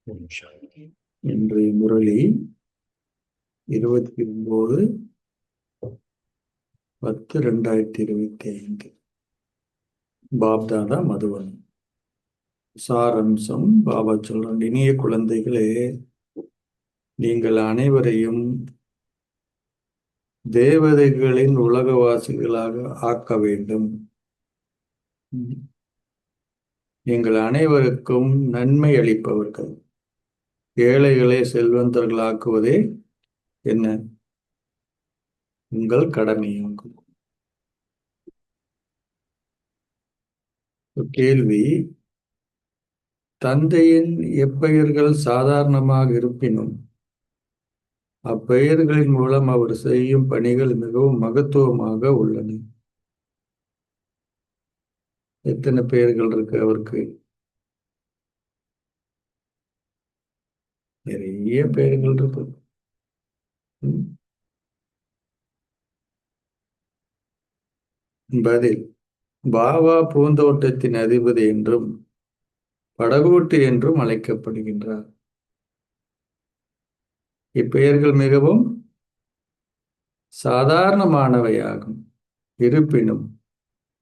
இன்றைய முரளி 29/10/2025. பாப்தாதா மதுவன். சாரம்சம் பாபா சொல்றான், இனிய குழந்தைகளே, நீங்கள் அனைவரையும் தேவதைகளின் உலகவாசிகளாக ஆக்க வேண்டும். நீங்கள் அனைவருக்கும் நன்மை அளிப்பவர்கள். ஏழைகளை செல்வந்தர்களாக்குவதே என்ன? உங்கள் கடமையாகும். கேள்வி: தந்தையின் எப்பெயர்கள் சாதாரணமாக இருப்பினும் அப்பெயர்களின் மூலம் அவர் செய்யும் பணிகள் மிகவும் மகத்துவமாக உள்ளன. எத்தனை பெயர்கள் இருக்கு அவருக்கு? நிறைய பெயர்கள் இருக்கு. பதில்: பாபா பூந்தோட்டத்தின் அதிபதி என்றும் படகோட்டி என்றும் அழைக்கப்படுகின்றார். இப்பெயர்கள் மிகவும் சாதாரணமானவையாகும். இருப்பினும்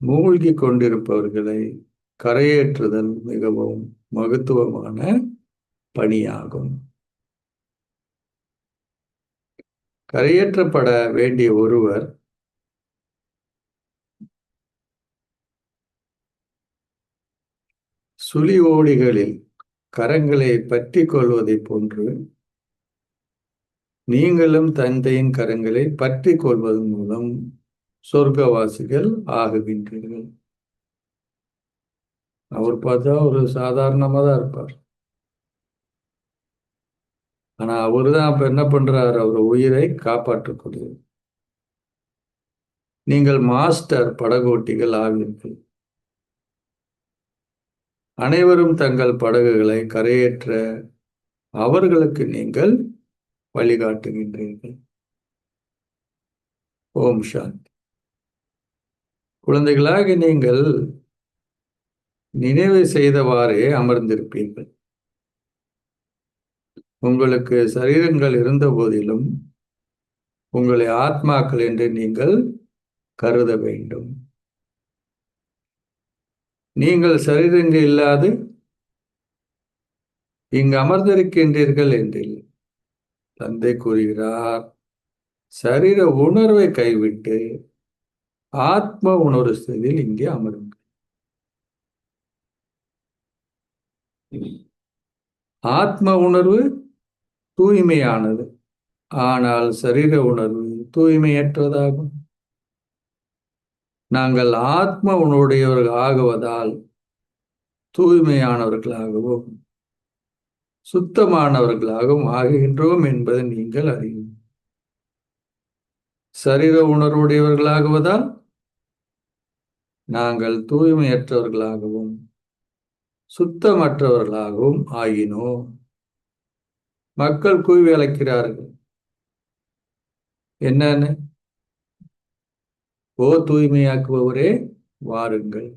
மூழ்கி கொண்டிருப்பவர்களை கரையேற்றுதல் மிகவும் மகத்துவமான பணியாகும். கரையேற்றப்பட வேண்டிய ஒருவர் சுழி ஓடிகளில் கரங்களை பற்றி கொள்வதை போன்று நீங்களும் தந்தையின் கரங்களை பற்றி கொள்வதன் மூலம் சொர்க்கவாசிகள் ஆகுகின்றீர்கள். அவர் பார்த்தா ஒரு சாதாரணமா தான் இருப்பார். ஆனா அவரு தான் அப்ப என்ன பண்றாரு? அவர் உயிரை காப்பாற்றக்கூடியது. நீங்கள் மாஸ்டர் படகோட்டிகள் ஆவீர்கள். அனைவரும் தங்கள் படகுகளை கரையேற்ற அவர்களுக்கு நீங்கள் வழிகாட்டுகின்றீர்கள். ஓம் சாந்தி. குழந்தைகளாக நீங்கள் நினைவு செய்தவாறே அமர்ந்திருப்பீர்கள். உங்களுக்கு சரீரங்கள் இருந்த போதிலும் உங்களை ஆத்மாக்கள் என்று நீங்கள் கருத வேண்டும். நீங்கள் சரீரங்கள் இல்லாது இங்கு அமர்ந்திருக்கின்றீர்கள் என்றில் தந்தை கூறுகிறார், சரீர உணர்வை கைவிட்டு ஆத்ம உணர்வு ஸ்திதியில் இங்கே அமருங்கள். ஆத்ம உணர்வு தூய்மையானது, ஆனால் சரீர உணர்வு தூய்மையற்றதாகும். நாங்கள் ஆத்ம உணர்வுடையவர்கள் ஆகுவதால் தூய்மையானவர்களாகவும் சுத்தமானவர்களாகவும் ஆகுகின்றோம் என்பதை நீங்கள் அறியும். சரீர உணர்வுடையவர்களாகுவதால் நாங்கள் தூய்மையற்றவர்களாகவும் சுத்தமற்றவர்களாகவும் ஆகினோம். மக்கள் கூவி அழைக்கிறார்கள், என்னன்னு? ஓ தூய்மையாக்குபவரே, வாருங்கள்.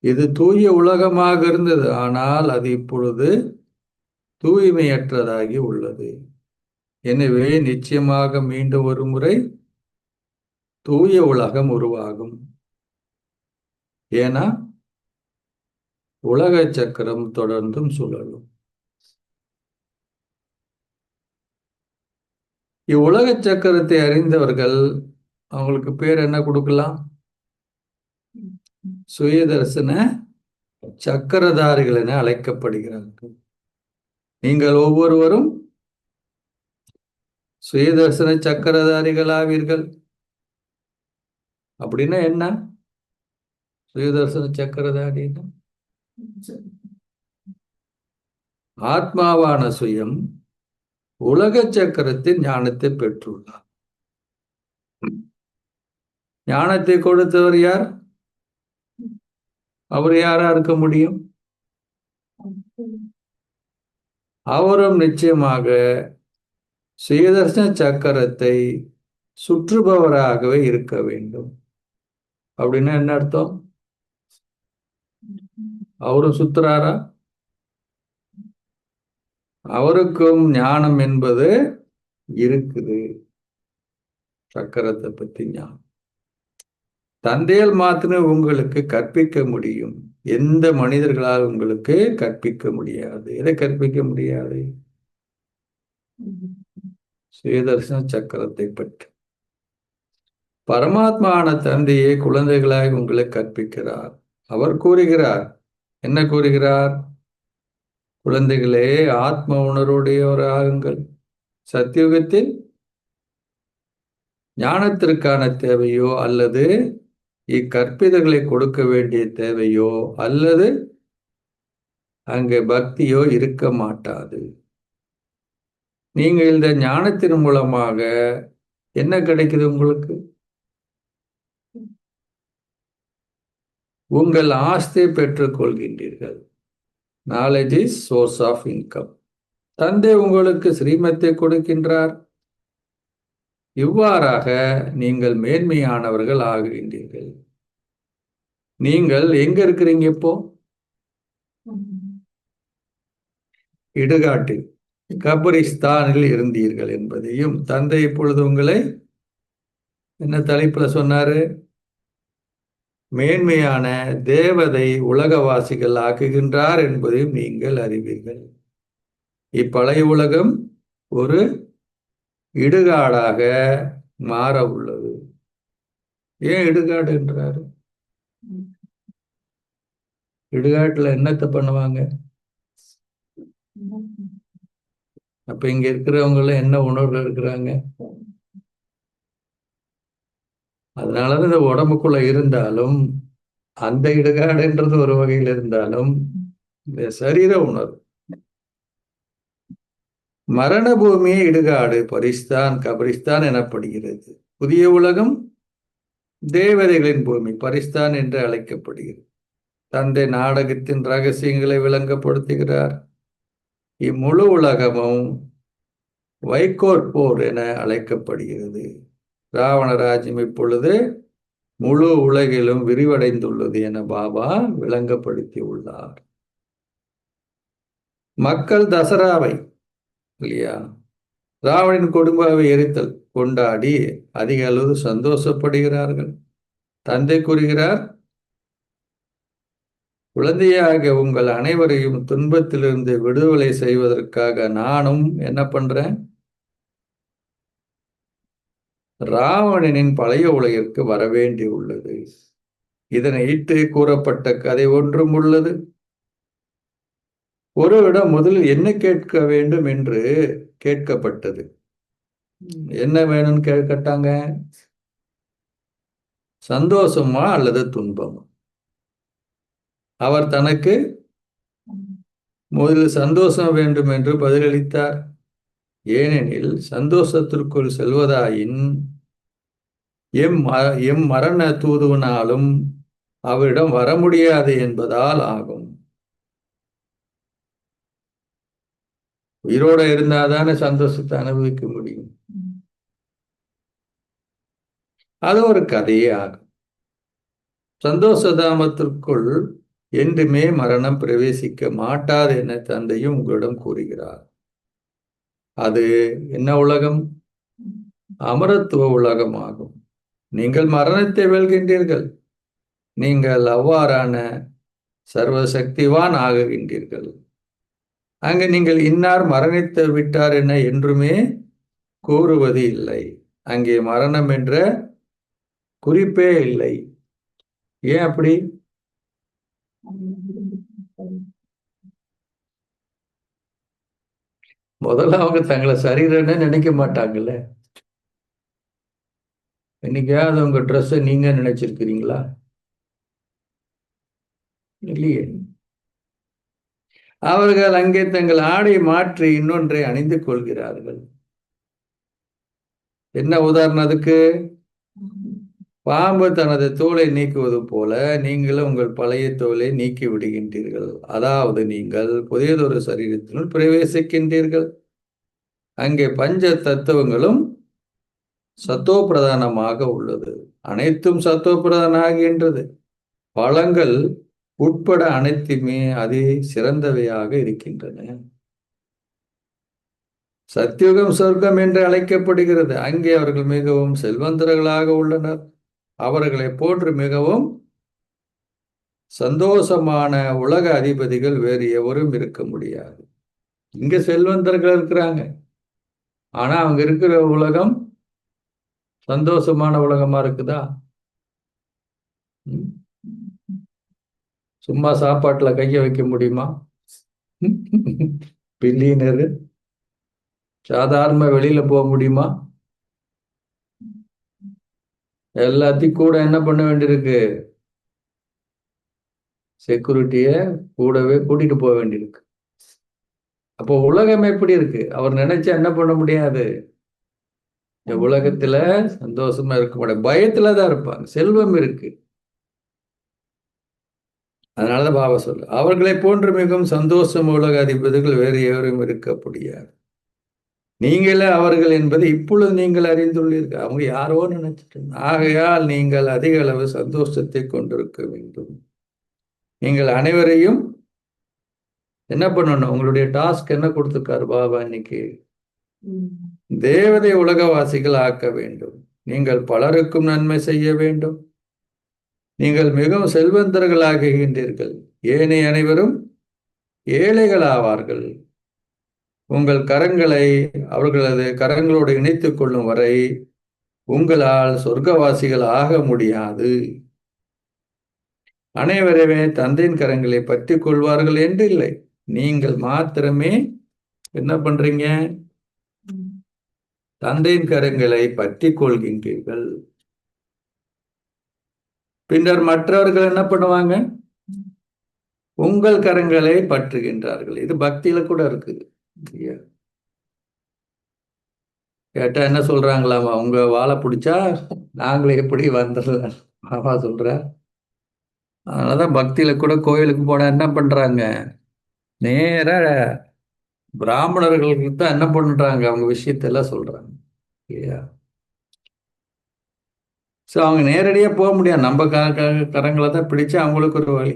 இது தூய உலகமாக இருந்தது, ஆனால் அது இப்பொழுது தூய்மையற்றதாகி உள்ளது. எனவே நிச்சயமாக மீண்டும் ஒரு முறை தூய உலகம் உருவாகும். ஏன்னா உலக சக்கரம் தொடர்ந்தும் சுழலும். இவ்வுலக சக்கரத்தை அறிந்தவர்கள் அவங்களுக்கு பேர் என்ன கொடுக்கலாம்? சுயதர்சன சக்கரதாரிகள் என அழைக்கப்படுகிறார்கள். நீங்கள் ஒவ்வொருவரும் சுயதர்சன சக்கரதாரிகள் ஆவீர்கள். அப்படின்னா என்ன? சுயதர்சன சக்கரதாரின்னா ஆத்மாவான சுயம் உலக சக்கரத்தின் ஞானத்தை பெற்றுள்ளார். ஞானத்தை கொடுத்தவர் யார்? அவர் யாரா இருக்க முடியும்? அவரும் நிச்சயமாக சுயதர்சன சக்கரத்தை சுற்றுபவராகவே இருக்க வேண்டும். அப்படின்னா என்ன அர்த்தம்? அவரும் சுத்துறாரா? அவருக்கும் ஞானம் என்பது இருக்குது. சக்கரத்தை பத்தி ஞானம் தந்தையால் மாத்திரம் உங்களுக்கு கற்பிக்க முடியும். எந்த மனிதர்களால் உங்களுக்கு கற்பிக்க முடியாது. எதை கற்பிக்க முடியாது? சுயதர்சன சக்கரத்தை பற்றி. பரமாத்மான தந்தையே குழந்தைகளாய் உங்களை கற்பிக்கிறார். அவர் கூறுகிறார், என்ன கூறுகிறார்? குழந்தைகளே, ஆத்ம உணர்வுடையவராகுங்கள். சத்தியுகத்தில் ஞானத்திற்கான தேவையோ அல்லது இக்கற்பிதங்களை கொடுக்க வேண்டிய தேவையோ அல்லது அங்கே பக்தியோ இருக்க மாட்டாது. நீங்கள் இந்த ஞானத்தின் மூலமாக என்ன கிடைக்குது உங்களுக்கு? உங்கள் ஆஸ்தியை பெற்றுக் கொள்கின்றீர்கள். Knowledge is source of income. தந்தை உங்களுக்கு ஸ்ரீமத்தை கொடுக்கின்றார். இவ்வாறாக நீங்கள் மேன்மையானவர்கள் ஆகுகின்றீர்கள். நீங்கள் எங்க இருக்கிறீங்க இப்போ? இடுகாட்டில், கபரிஸ்தானில் இருந்தீர்கள் என்பதையும் தந்தை இப்பொழுது உங்களை என்ன தலைப்புல சொன்னாரு? மேன்மையான தேவதை உலகவாசிகள் ஆக்குகின்றார் என்பதையும் நீங்கள் அறிவீர்கள். இப்பழைய உலகம் ஒரு இடுகாடாக மாற உள்ளது. ஏன் இடுகாடு என்றாரு? இடுகாட்டுல என்னத்தை பண்ணுவாங்க? அப்ப இங்க இருக்கிறவங்க என்ன உணர்வு இருக்கிறாங்க? அதனாலதான் இந்த உடம்புக்குள்ள இருந்தாலும், அந்த இடுகாடுன்றது ஒரு வகையில் இருந்தாலும், இந்த சரீர உணர்வு. மரண பூமியே இடுகாடு, பரிஸ்தான் கபரிஸ்தான் எனப்படுகிறது. புதிய உலகம் தேவதைகளின் பூமி, பரிஸ்தான் என்று அழைக்கப்படுகிறது. தந்தை நாடகத்தின் ரகசியங்களை விளங்கப்படுத்துகிறார். இம்முழு உலகமும் வைக்கோற் போர் என அழைக்கப்படுகிறது. ராவண ராஜ்யம் இப்பொழுது முழு உலகிலும் விரிவடைந்துள்ளது என பாபா விளங்கப்படுத்தி உள்ளார். மக்கள் தசராவை இல்லையா, ராவணின் கொடும்பாவை எரித்தல் கொண்டாடி அதிக அளவு சந்தோஷப்படுகிறார்கள். தந்தை கூறுகிறார், குழந்தையாக உங்கள் அனைவரையும் துன்பத்திலிருந்து விடுதலை செய்வதற்காக நானும் என்ன பண்றேன்? ராவணனின் பழைய உலகிற்கு வரவேண்டி உள்ளது. இதனை இட்டு கூறப்பட்ட கதை ஒன்றும் உள்ளது. ஒருவரிடம் முதலில் என்ன கேட்க வேண்டும் என்று கேட்கப்பட்டது. என்ன வேணும்னு கேட்டாங்க? சந்தோஷமா அல்லது துன்பமா? அவர் தனக்கு முதலில் சந்தோஷம் வேண்டும் என்று பதிலளித்தார். ஏனெனில் சந்தோஷத்திற்குள் செல்வதாயின் எம் மரண தூதுவனாலும் அவரிடம் வர முடியாது என்பதால் ஆகும். உயிரோட இருந்தாதானே சந்தோஷத்தை அனுபவிக்க முடியும். அது ஒரு கதையே ஆகும். சந்தோஷதாமத்திற்குள் என்றுமே மரணம் பிரவேசிக்க மாட்டாது என தந்தையும் உங்களிடம் கூறுகிறார். அது என்ன உலகம்? அமரத்துவ உலகமாகும். நீங்கள் மரணத்தை வெல்கின்றீர்கள். நீங்கள் அவ்வாறான சர்வசக்திவான் ஆகுகின்றீர்கள். அங்கு நீங்கள் இன்னார் மரணித்து விட்டார் என என்றுமே கூறுவது இல்லை. அங்கே மரணம் என்ற குறிப்பே இல்லை. ஏன் அப்படி? முதல்ல அவங்க தங்களை சரீரன்னு நினைக்க மாட்டாங்கல்ல. என்னைக்காவது உங்க ட்ரெஸ்ஸை நீங்க நினைச்சிருக்கிறீங்களா? இல்லையே. அவர்கள் அங்கே தங்கள் ஆடை மாற்றி இன்னொன்றை அணிந்து கொள்கிறார்கள். என்ன உதாரணம் அதுக்கு? பாம்பு தனது தோலை நீக்குவது போல நீங்களும் உங்கள் பழைய தோலை நீக்கி விடுகின்றீர்கள். அதாவது நீங்கள் புதியதொரு சரீரத்தினுள் பிரவேசிக்கின்றீர்கள். அங்கே பஞ்ச தத்துவங்களும் சத்தோ பிரதானமாக உள்ளது. அனைத்தும் சத்தோ பிரதானம் ஆகின்றது. பழங்கள் உட்பட அனைத்துமே அதி சிறந்தவையாக இருக்கின்றன. சத்தியுகம் சொர்க்கம் என்று அழைக்கப்படுகிறது. அங்கே அவர்கள் மிகவும் செல்வந்தர்களாக உள்ளனர். அவர்களை போன்று மிகவும் சந்தோஷமான உலக அதிபதிகள் வேறு எவரும் இருக்க முடியாது. இங்க செல்வந்தர்கள் இருக்கிறாங்க, ஆனா அவங்க இருக்கிற உலகம் சந்தோஷமான உலகமா இருக்குதா? சும்மா சாப்பாட்டுல கைய வைக்க முடியுமா? பில்லியனரு சாதாரண வெளியில போக முடியுமா? எல்லாத்தையும் கூட என்ன பண்ண வேண்டியிருக்கு? செக்யூரிட்டிய கூடவே கூட்டிட்டு போக வேண்டியிருக்கு. அப்போ உலகம் எப்படி இருக்கு? அவர் நினைச்சா என்ன பண்ண முடியாது? இந்த உலகத்துல சந்தோஷமா இருக்க முடியாது, பயத்துலதான் இருப்பாங்க. செல்வம் இருக்கு, அதனாலதான் பாபா சொல்லு, அவர்களை போன்று மிகவும் சந்தோஷம் உலக அதிபதிகள் வேறு எவரும் இருக்க முடியாது. நீங்களே அவர்கள் என்பதை இப்பொழுது நீங்கள் அறிந்துள்ளீர்கள். அவங்க யாரோ நினைச்சிட்டு, ஆகையால் நீங்கள் அதிக அளவு சந்தோஷத்தை கொண்டிருக்க வேண்டும். நீங்கள் அனைவரையும் என்ன பண்ணணும்? உங்களுடைய டாஸ்க் என்ன கொடுத்திருக்காரு பாபா இன்னைக்கு? தேவதை உலகவாசிகள் ஆக்க வேண்டும். நீங்கள் பலருக்கும் நன்மை செய்ய வேண்டும். நீங்கள் மிகவும் செல்வந்தர்களாகுகின்றீர்கள். ஏனைய அனைவரும் ஏழைகள் ஆவார்கள். உங்கள் கரங்களை அவர்களது கரங்களோடு இணைத்துக் கொள்ளும் வரை உங்களால் சொர்க்கவாசிகள் ஆக முடியாது. அனைவருமே தந்தையின் கரங்களை பற்றி கொள்வார்கள் என்று இல்லை. நீங்கள் மாத்திரமே என்ன பண்றீங்க? தந்தையின் கரங்களை பற்றி கொள்கின்றீர்கள். பின்னர் மற்றவர்கள் என்ன பண்ணுவாங்க? உங்கள் கரங்களை பற்றுகின்றார்கள். இது பக்தியில கூட இருக்குது. கேட்டா என்ன சொல்றாங்களாமா? உங்க வாழை பிடிச்சா நாங்களே எப்படி வந்துடலாம் பாபா சொல்ற. அதனாலதான் பக்தியில கூட கோயிலுக்கு போனா என்ன பண்றாங்க? நேர பிராமணர்களுக்கு தான் என்ன பண்றாங்க, அவங்க விஷயத்தெல்லாம் சொல்றாங்க இல்லையா? ஸோ அவங்க நேரடியாக போக முடியாது, நம்ம கரங்களை தான் பிடிச்சு அவங்களுக்கு ஒரு வழி.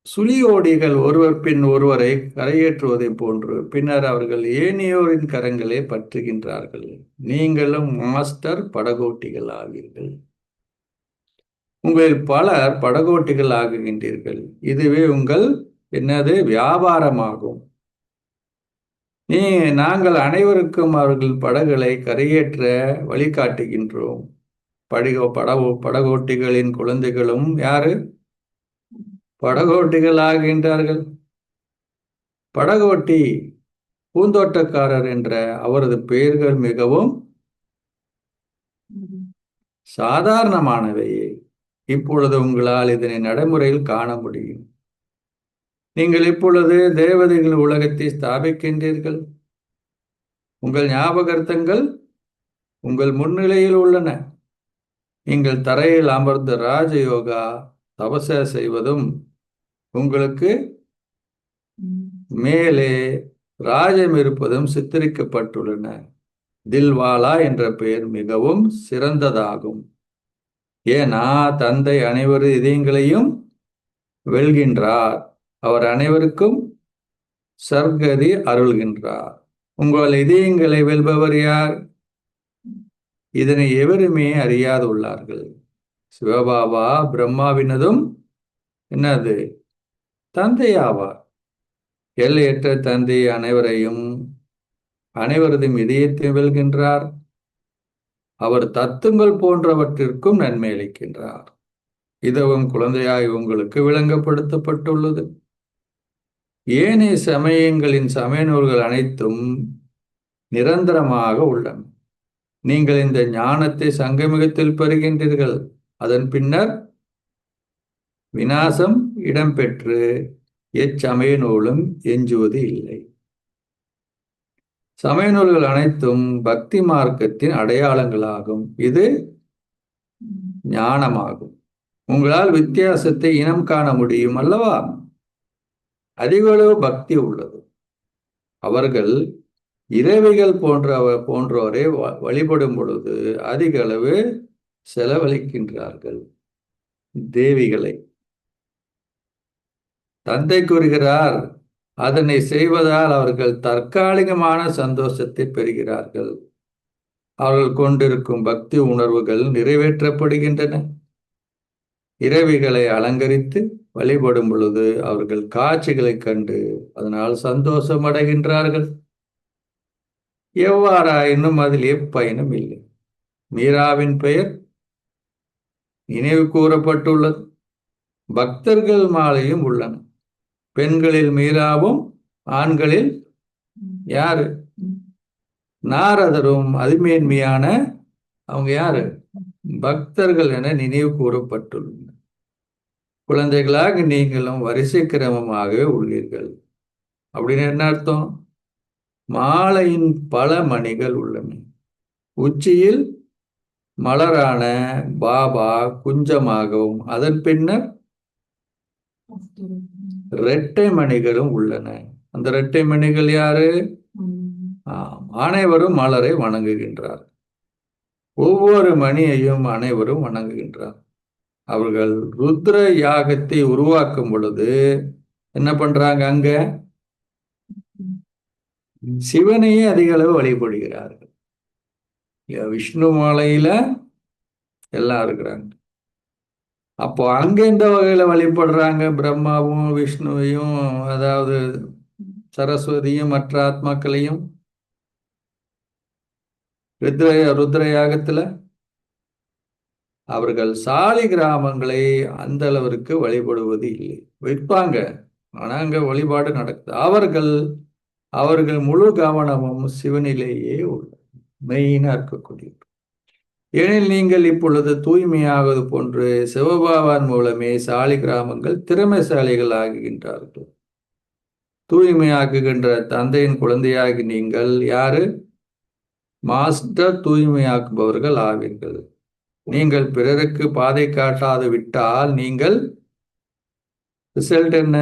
சுழியோடிகள் ஒருவர் பின் ஒருவரை கரையேற்றுவதை போன்று பின்னர் அவர்கள் ஏனையோரின் கரங்களை பற்றுகின்றார்கள். நீங்களும் மாஸ்டர் படகோட்டிகள் ஆவீர்கள். உங்களில் பலர் படகோட்டிகள் ஆகுகின்றீர்கள். இதுவே உங்கள் என்னது வியாபாரமாகும். நாங்கள் அனைவருக்கும் அவர்கள் படகுகளை கரையேற்ற வழிகாட்டுகின்றோம். படகோட்டிகளின் குழந்தைகளும் யாரு? படகோட்டிகள் ஆகின்றார்கள். படகோட்டி பூந்தோட்டக்காரர் என்ற அவரது பெயர்கள் மிகவும் சாதாரணமானவையே. இப்பொழுது உங்களால் இதனை நடைமுறையில் காண முடியும். நீங்கள் இப்பொழுது தேவதைகள் உலகத்தை ஸ்தாபிக்கின்றீர்கள். உங்கள் ஞாபகார்த்தங்கள் உங்கள் முன்னிலையில் உள்ளன. நீங்கள் தரையில் அமர்ந்து ராஜயோகா தபச செய்வதும் உங்களுக்கு மேலே ராஜம் இருப்பதும் சித்தரிக்கப்பட்டுள்ளன. தில்வாலா என்ற பெயர் மிகவும் சிறந்ததாகும். ஏன்னா தந்தை அனைவரு இதயங்களையும் வெல்கின்றார். அவர் அனைவருக்கும் சர்க்கதி அருள்கின்றார். உங்கள் இதயங்களை வெல்பவர் யார்? இதனை எவருமே அறியாது உள்ளார்கள். சிவபாபா பிரம்மாவினதும் என்னது தந்தையாவார். எல்லையற்ற தந்தை அனைவரதும் இதயத்தை வெல்கின்றார். அவர் தத்துவங்கள் போன்றவற்றிற்கும் நன்மை அளிக்கின்றார். இதுவும் குழந்தையாய் உங்களுக்கு விளங்கப்படுத்தப்பட்டுள்ளது. ஏனைய சமயங்களின் சமய நூல்கள் அனைத்தும் நிரந்தரமாக உள்ளன. நீங்கள் இந்த ஞானத்தை சங்கமிகத்தில் பெறுகின்றீர்கள். அதன் பின்னர் விநாசம் இடம்பெற்று எச்சமய நூலும் எஞ்சுவது இல்லை. சமய நூல்கள் அனைத்தும் பக்தி மார்க்கத்தின் அடையாளங்களாகும். இது ஞானமாகும். உங்களால் வித்தியாசத்தை இனம் காண முடியும் அல்லவா? அதிகளவு பக்தி உள்ளது. அவர்கள் இறைவிகள் போன்றோரை வழிபடும் பொழுது அதிக அளவு செலவழிக்கின்றார்கள். தேவிகளை தந்தை கூறுகிறார், அதனை செய்வதால் அவர்கள் தற்காலிகமான சந்தோஷத்தை பெறுகிறார்கள். அவர்கள் கொண்டிருக்கும் பக்தி உணர்வுகள் நிறைவேற்றப்படுகின்றன. இரவிகளை அலங்கரித்து வழிபடும் பொழுது அவர்கள் காட்சிகளை கண்டு அதனால் சந்தோஷம் அடைகின்றார்கள். எவ்வாறாயினும் அதில் எப்பயனும் இல்லை. மீராவின் பெயர் நினைவு கூறப்பட்டுள்ளது. பக்தர்கள் மாலையும் உள்ளன. பெண்களில் மீராவும் ஆண்களில் யாரு? நாரதரும் அதிமேன்மையான அவங்க யாரு? பக்தர்கள் என நினைவு கூறப்பட்டுள்ளன. குழந்தைகளாக நீங்களும் வரிசை கிரமமாகவே உள்ளீர்கள். அப்படின்னு என்ன அர்த்தம்? மாலையின் பல மணிகள் உள்ளன. உச்சியில் மலரான பாபா குஞ்சமாகவும் அதன் பின்னர் இரட்டை மணிகளும் உள்ளன. அந்த இரட்டை மணிகள் யாரு? அனைவரும் மலரை வணங்குகின்றார். ஒவ்வொரு மணியையும் அனைவரும் வணங்குகின்றார். அவர்கள் ருத்ர யாகத்தை உருவாக்கும் பொழுது என்ன பண்றாங்க? அங்க சிவனையே அதிக அளவு வழிபடுகிறார்கள். விஷ்ணு மாலையில எல்லாம் இருக்கிறாங்க. அப்போ அங்க எந்த வகையில வழிபடுறாங்க? பிரம்மாவும் விஷ்ணுவையும், அதாவது சரஸ்வதியும் மற்ற ஆத்மாக்களையும் ருத்ர யாகத்துல அவர்கள் சாலி கிராமங்களை அந்த அளவிற்கு வழிபடுவது இல்லை. வைப்பாங்க, ஆனா அங்க வழிபாடு நடக்குது. அவர்கள் முழு கவனமும் சிவனிலேயே உள்ள மெயினா இருக்கக்கூடிய. ஏனில் நீங்கள் இப்பொழுது தூய்மையாவது போன்று சிவபாபான் மூலமே சாலி கிராமங்கள் திறமைசாலிகள் ஆகுகின்றார்கள். தூய்மையாக்குகின்ற தந்தையின் குழந்தையாகி நீங்கள் யாரு? மாஸ்டர் தூய்மையாக்குபவர்கள் ஆவீர்கள். நீங்கள் பிறருக்கு பாதை காட்டாது விட்டால் நீங்கள் ரிசல்ட் என்ன?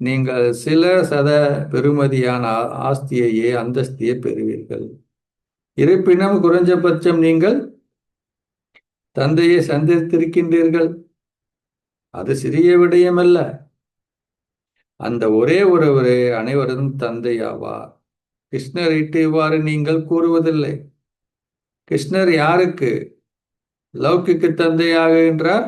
நீங்கள் சில சத பெருமதியான ஆஸ்தியையே அந்தஸ்தியை பெறுவீர்கள். இருப்பினும் குறைஞ்சபட்சம் நீங்கள் தந்தையை சந்தித்திருக்கின்றீர்கள். அது சிறிய விடயமல்ல. அந்த ஒரே ஒருவரே அனைவரும் தந்தை ஆவார். கிருஷ்ணர் இட்டு இவ்வாறு நீங்கள் கூறுவதில்லை. கிருஷ்ணர் யாருக்கு லௌகிக்கு தந்தையாகின்றார்?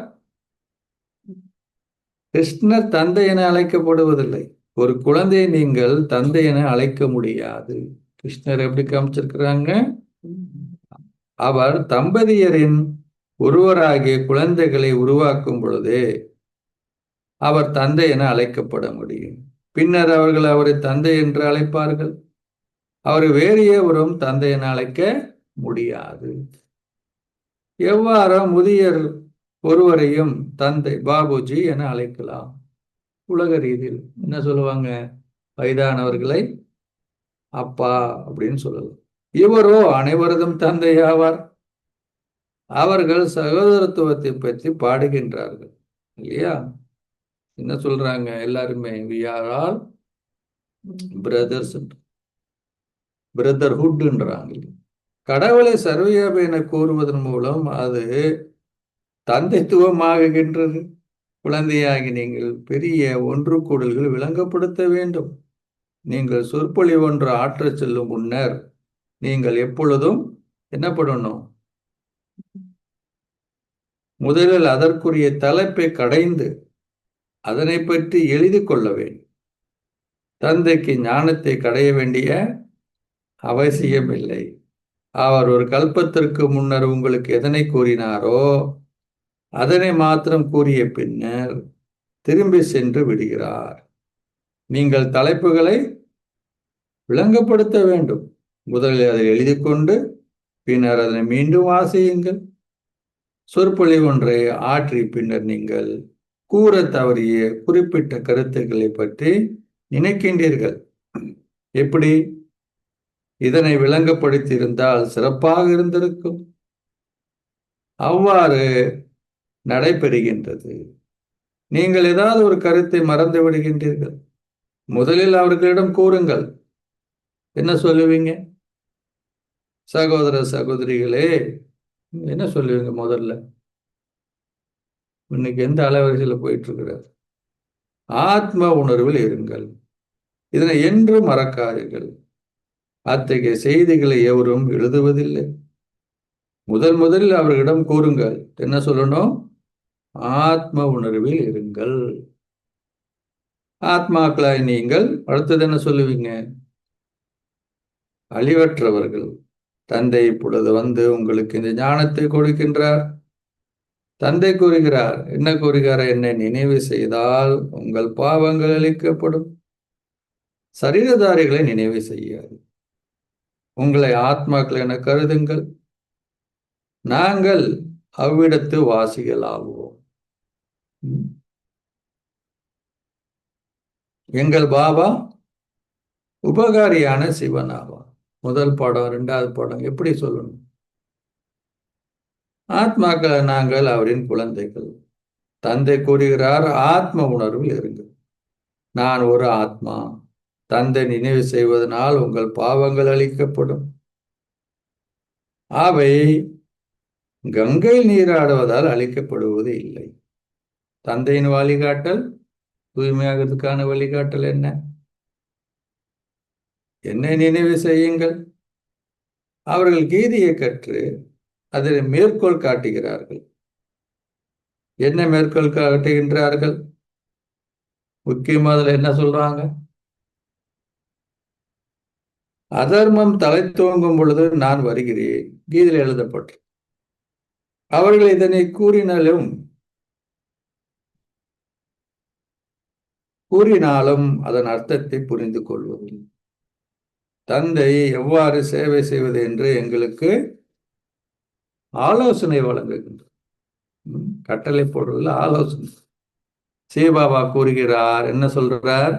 கிருஷ்ணர் தந்தை என அழைக்கப்படுவதில்லை. ஒரு குழந்தையை நீங்கள் தந்தை என அழைக்க முடியாது. கிருஷ்ணர் எப்படி காமிச்சிருக்கிறாங்க? அவர் தம்பதியரின் ஒருவராகிய குழந்தைகளை உருவாக்கும் பொழுதே அவர் தந்தை என அழைக்கப்பட முடியும். பின்னர் அவர்கள் அவரை தந்தை என்று அழைப்பார்கள். அவர் வேறு எவரும் தந்தை என அழைக்க முடியாது. எவ்வாறு முதியர் ஒருவரையும் தந்தை பாபுஜி என அழைக்கலாம். உலக ரீதியில் என்ன சொல்லுவாங்க? வயதானவர்களை அப்பா அப்படின்னு சொல்லலாம். இவரோ அனைவரதும் தந்தை ஆவார். அவர்கள் சகோதரத்துவத்தை பற்றி பாடுகின்றார்கள் இல்லையா? என்ன சொல்றாங்க? எல்லாருமே we are all brothers, பிரதர்ஹுட்ன்றாங்க. கடவுளை சர்வவியாபி என கூறுவதன் மூலம் அது தந்தைத்துவமாகுகின்றது. குழந்தையாகி நீங்கள் பெரிய ஒன்று கூடல்கள் விளங்கப்படுத்த வேண்டும். நீங்கள் சொற்பொழி ஒன்று ஆற்றச் செல்லும் முன்னர் நீங்கள் எப்பொழுதும் என்ன பண்ணணும்? முதலில் அதற்குரிய தலைப்பை கடைந்து அதனை பற்றி எழுதி கொள்ள வேண்டும். தந்தைக்கு ஞானத்தை கடைய வேண்டிய அவசியம் இல்லை. அவர் ஒரு கல்பத்திற்கு முன்னர் உங்களுக்கு எதனை கூறினாரோ அதனை மாத்திரம் கூறிய பின்னர் திரும்பி சென்று விடுகிறார். நீங்கள் தலைப்புகளை விளங்கப்படுத்த வேண்டும். முதலில் அதை எழுதி கொண்டு பின்னர் அதனை மீண்டும் வாசியுங்கள். சொற்பொழி ஒன்றை ஆற்றி பின்னர் நீங்கள் கூற தவறிய குறிப்பிட்ட கருத்துக்களை பற்றி நினைக்கின்றீர்கள். எப்படி? இதனை விளங்கப்படுத்தியிருந்தால் சிறப்பாக இருந்திருக்கும். அவ்வாறு நடைபெறுகின்றது. நீங்கள் ஏதாவது ஒரு கருத்தை மறந்து விடுகின்றீர்கள். முதலில் அவர்களிடம் கூறுங்கள். என்ன சொல்லுவீங்க? சகோதர சகோதரிகளே என்ன சொல்லுவீங்க? முதல்ல இன்னைக்கு எந்த அலைவரிசையில் போயிட்டு இருக்கிறார்? ஆத்ம உணர்வில் இருங்கள். இதனை என்றும் மறக்காதீர்கள். அத்தகைய செய்திகளை எவரும் எழுதுவதில்லை. முதலில் அவர்களிடம் கூறுங்கள். என்ன சொல்லணும்? ஆத்ம உணர்வில் இருங்கள். ஆத்மாக்களாய் நீங்கள் அடுத்தது என்ன சொல்லுவீங்க? அழிவற்றவர்கள். தந்தை இப்பொழுது வந்து உங்களுக்கு இந்த ஞானத்தை கொடுக்கின்றார். தந்தை கூறுகிறார், என்ன கூறுகிறார்? என்னை நினைவு செய்தால் உங்கள் பாவங்கள் அளிக்கப்படும். சரீரதாரிகளை நினைவு செய்யாது. உங்களை ஆத்மாக்கள் என கருதுங்கள். நாங்கள் அவ்விடத்து வாசிகள் ஆவோம். எங்கள் பாபா உபகாரியான சிவன் ஆவார். முதல் பாடம், இரண்டாவது பாடம் எப்படி சொல்லணும்? ஆத்மாக்கள் நாங்கள் அவரின் குழந்தைகள். தந்தை கூறுகிறார், ஆத்ம உணர்வில் இருங்கள். நான் ஒரு ஆத்மா. தந்தை நினைவு செய்வதனால் உங்கள் பாவங்கள் அளிக்கப்படும். அவை கங்கை நீராடுவதால் அளிக்கப்படுவது இல்லை. தந்தையின் வழிகாட்டல், தூய்மையாகிறதுக்கான வழிகாட்டல் என்ன? என்னை நினைவு செய்யுங்கள். அவர்கள் கீதையை கற்று அதில் மேற்கோள் காட்டுகிறார்கள். என்ன மேற்கோள் காட்டுகின்றார்கள்? முக்கியமா அதுல என்ன சொல்றாங்க? அதர்மம் தலை தோங்கும் பொழுது நான் வருகிறேன். கீதையில் எழுதப்பட்டு அவர்கள் இதனை கூறினாலும் அதன் அர்த்தத்தை புரிந்து கொள்வதில்லை. தந்தை எவ்வாறு சேவை செய்வது என்று எங்களுக்கு ஆலோசனை வழங்குகின்றார். கட்டளை போடுவதில் ஆலோசனை. சிவபாபா கூறுகிறார், என்ன சொல்றார்?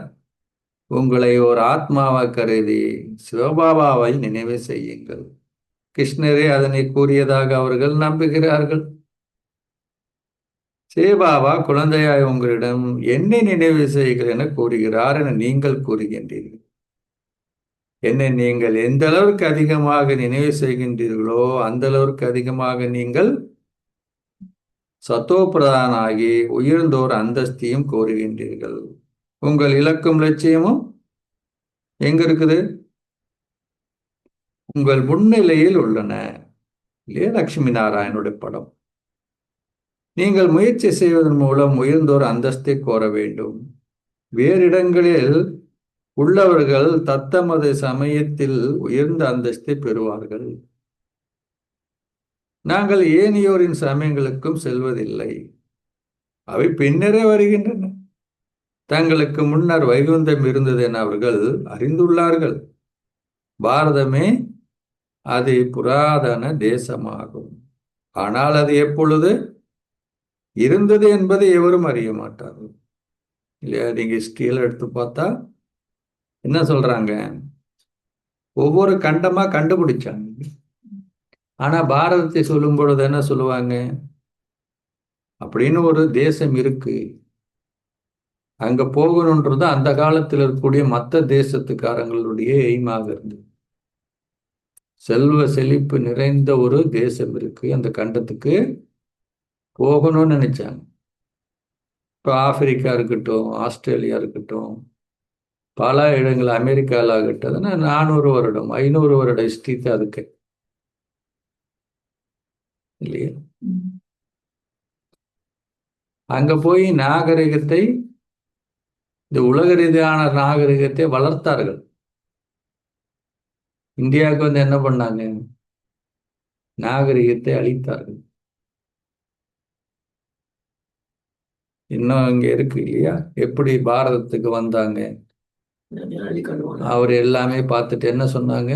உங்களை ஒரு ஆத்மாவை கருதி சிவபாபாவை நினைவு செய்யுங்கள். கிருஷ்ணரே அதனை கூறியதாக அவர்கள் நம்புகிறார்கள். சிவபாபா குழந்தையாய் உங்களிடம் என்னை நினைவு செய்யுங்கள் என கூறுகிறார் என நீங்கள் கூறுகின்றீர்கள். என்னை நீங்கள் எந்த அளவுக்கு அதிகமாக நினைவு செய்கின்றீர்களோ அந்த அளவுக்கு அதிகமாக நீங்கள் சத்தோபிரதானாகி உயர்ந்தோர் அந்தஸ்தியும் கோருகின்றீர்கள். உங்கள் இலக்கும் லட்சியமும் எங்க இருக்குது? உங்கள் முன்னிலையில் உள்ளன. இல்லையா? லட்சுமி நாராயணுடைய படம். நீங்கள் முயற்சி செய்வதன் மூலம் உயர்ந்தோர் அந்தஸ்தை கோர வேண்டும். வேறு இடங்களில் உள்ளவர்கள் தத்தமது சமயத்தில் உயர்ந்த அந்தஸ்தை பெறுவார்கள். நாங்கள் ஏனையோரின் சமயங்களுக்கும் செல்வதில்லை. அவை பின்னரே வருகின்றன. தங்களுக்கு முன்னர் வைகுந்தம் இருந்தது என அவர்கள் அறிந்துள்ளார்கள். பாரதமே அது புராதன தேசமாகும். ஆனால் அது எப்பொழுது இருந்தது என்பதை எவரும் அறிய மாட்டார்கள். இல்லையா? நீங்க ஹிஸ்டரியில எடுத்து பார்த்தா என்ன சொல்றாங்க? ஒவ்வொரு கண்டமா கண்டுபிடிச்சாங்க. ஆனா பாரதத்தை சொல்லும் பொழுது என்ன சொல்லுவாங்க? அப்படின்னு ஒரு தேசம் இருக்கு, அங்க போகணுன்றது அந்த காலத்தில் இருக்கக்கூடிய மற்ற தேசத்துக்காரங்களுடைய எய்மாக இருந்தது. செல்வ செழிப்பு நிறைந்த ஒரு தேசம் இருக்கு, அந்த கண்டத்துக்கு போகணும்னு நினைச்சாங்க. இப்போ ஆப்பிரிக்கா இருக்கட்டும், ஆஸ்திரேலியா இருக்கட்டும், பல இடங்கள், அமெரிக்காவில் ஆகட்டும், 400 வருடம் 500 வருட ஹிஸ்டரி தான் அதுக்கு, இல்லையா? அங்க போய் நாகரிகத்தை, இந்த உலக ரீதியான நாகரிகத்தை வளர்த்தார்கள். இந்தியாவுக்கு வந்து என்ன பண்ணாங்க? நாகரிகத்தை அழித்தார்கள். இன்னும் இங்க இருக்கு இல்லையா? எப்படி பாரதத்துக்கு வந்தாங்க? அவர் எல்லாமே பார்த்துட்டு என்ன சொன்னாங்க?